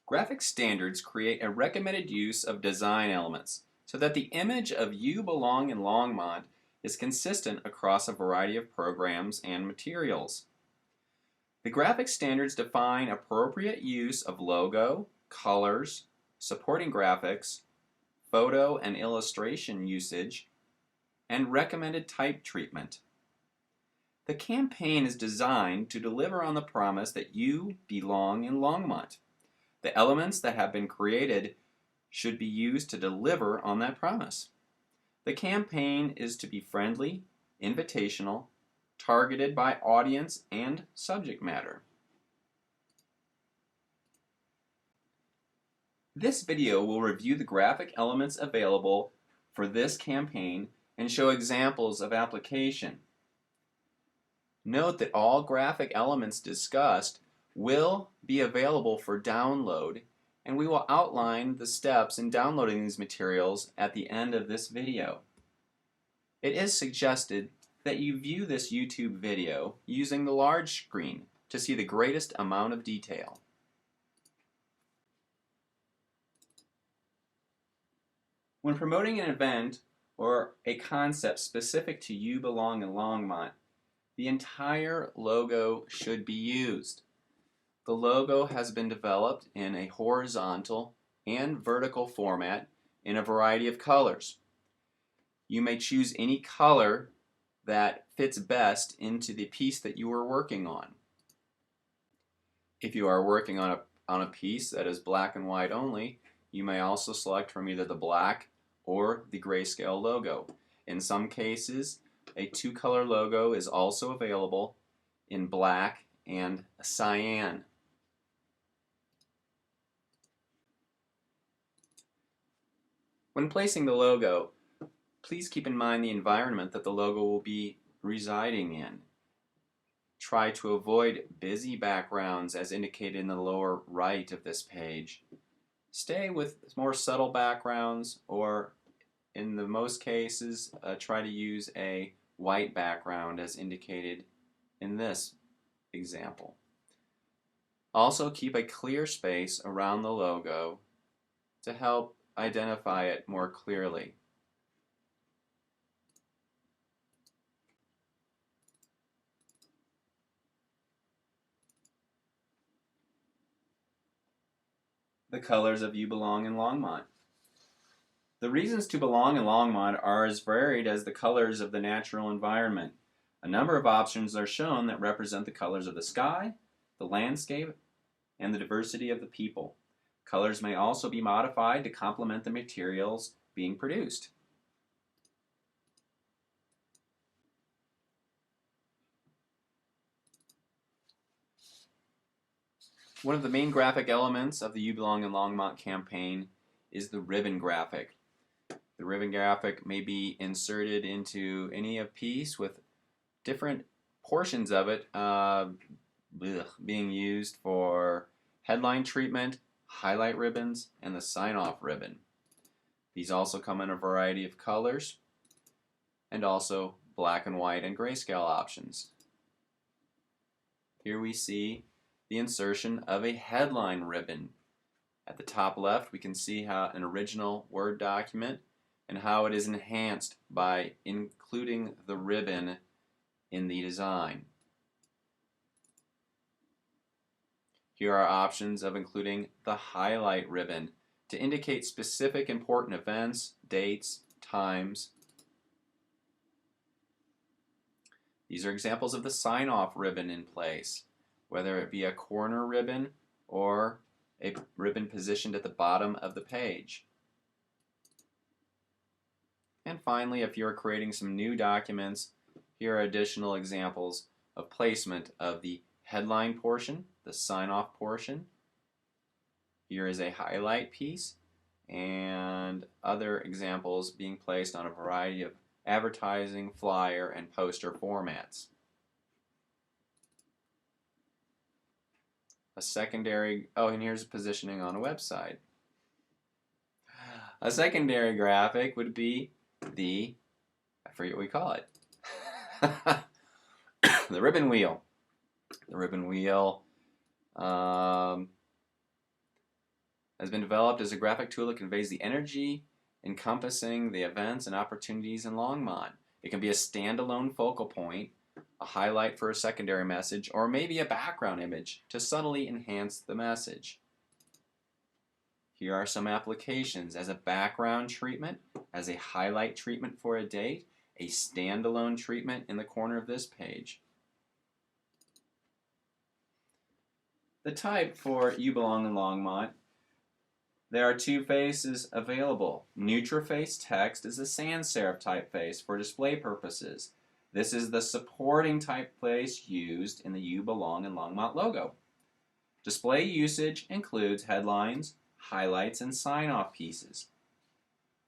Graphic standards create a recommended use of design elements so that the image of "You Belong in Longmont" is consistent across a variety of programs and materials. The graphic standards define appropriate use of logo, colors, supporting graphics, photo and illustration usage, and recommended type treatment. The campaign is designed to deliver on the promise that you belong in Longmont. The elements that have been created should be used to deliver on that promise. The campaign is to be friendly, invitational, targeted by audience and subject matter. This video will review the graphic elements available for this campaign and show examples of application. Note that all graphic elements discussed will be available for download, and we will outline the steps in downloading these materials at the end of this video. It is suggested that you view this YouTube video using the large screen to see the greatest amount of detail. When promoting an event or a concept specific to You Belong in Longmont, the entire logo should be used. The logo has been developed in a horizontal and vertical format in a variety of colors. You may choose any color that fits best into the piece that you are working on. If you are working on a piece that is black and white only, you may also select from either the black or the grayscale logo. In some cases, a two-color logo is also available in black and cyan. When placing the logo, please keep in mind the environment that the logo will be residing in. Try to avoid busy backgrounds as indicated in the lower right of this page. Stay with more subtle backgrounds, or in the most cases, try to use a white background as indicated in this example. Also keep a clear space around the logo to help identify it more clearly. The colors of You Belong in Longmont. The reasons to belong in Longmont are as varied as the colors of the natural environment. A number of options are shown that represent the colors of the sky, the landscape, and the diversity of the people. Colors may also be modified to complement the materials being produced. One of the main graphic elements of the You Belong in Longmont campaign is the ribbon graphic. The ribbon graphic may be inserted into any piece with different portions of it being used for headline treatment, highlight ribbons, and the sign-off ribbon. These also come in a variety of colors and also black and white and grayscale options. Here we see the insertion of a headline ribbon. At the top left, we can see how an original Word document and how it is enhanced by including the ribbon in the design. Here are options of including the highlight ribbon to indicate specific important events, dates, times. These are examples of the sign-off ribbon in place, whether it be a corner ribbon or a ribbon positioned at the bottom of the page. And finally, if you're creating some new documents, here are additional examples of placement of the headline portion, the sign-off portion. Here is a highlight piece, and other examples being placed on a variety of advertising, flyer, and poster formats. A secondary, and here's positioning on a website. A secondary graphic would be I forget what we call it, the ribbon wheel. The ribbon wheel has been developed as a graphic tool that conveys the energy encompassing the events and opportunities in Longmont. It can be a standalone focal point, a highlight for a secondary message, or maybe a background image to subtly enhance the message. Here are some applications: as a background treatment, as a highlight treatment for a date, a standalone treatment in the corner of this page. The type for You Belong in Longmont: there are two faces available. Nutraface text is a sans serif typeface for display purposes. This is the supporting typeface used in the You Belong in Longmont logo. Display usage includes headlines, highlights, and sign-off pieces.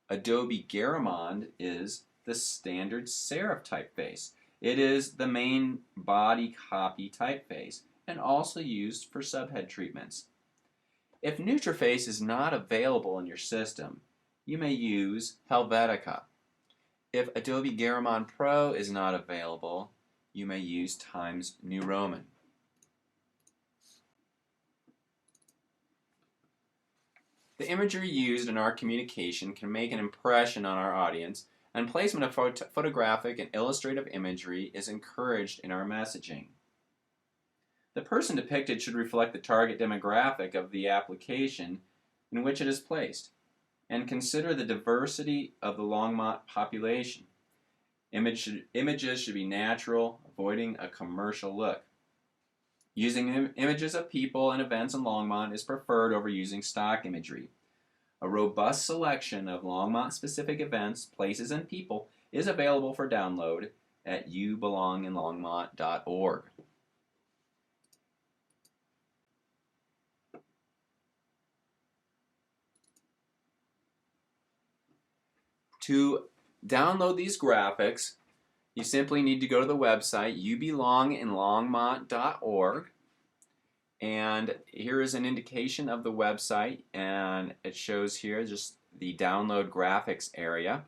Adobe Garamond is the standard serif typeface. It is the main body copy typeface and also used for subhead treatments. If Nutraface is not available in your system, you may use Helvetica. If Adobe Garamond Pro is not available, you may use Times New Roman. The imagery used in our communication can make an impression on our audience, and placement of photographic and illustrative imagery is encouraged in our messaging. The person depicted should reflect the target demographic of the application in which it is placed, and consider the diversity of the Longmont population. Images should be natural, avoiding a commercial look. Using images of people and events in Longmont is preferred over using stock imagery. A robust selection of Longmont-specific events, places, and people is available for download at youbelonginlongmont.org. To download these graphics, you simply need to go to the website youbelonginlongmont.org, and here is an indication of the website, and it shows here just the download graphics area.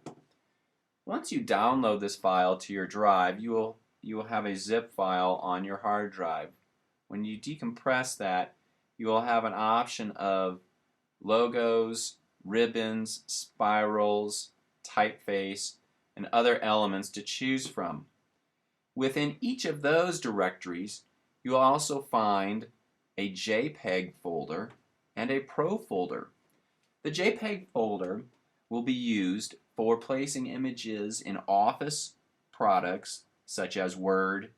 Once you download this file to your drive, you will have a zip file on your hard drive. When you decompress that, you will have an option of logos, ribbons, spirals, typeface, and other elements to choose from. Within each of those directories, you will also find a JPEG folder and a Pro folder. The JPEG folder will be used for placing images in Office products such as Word,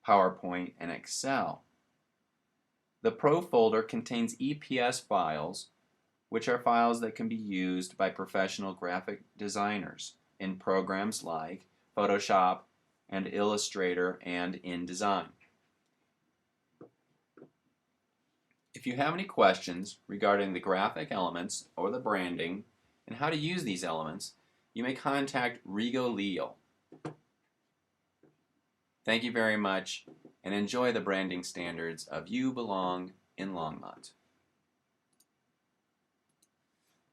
PowerPoint, and Excel. The Pro folder contains EPS files, which are files that can be used by professional graphic designers in programs like Photoshop and Illustrator and InDesign. If you have any questions regarding the graphic elements or the branding and how to use these elements, you may contact Rigo Leal. Thank you very much, and enjoy the branding standards of You Belong in Longmont.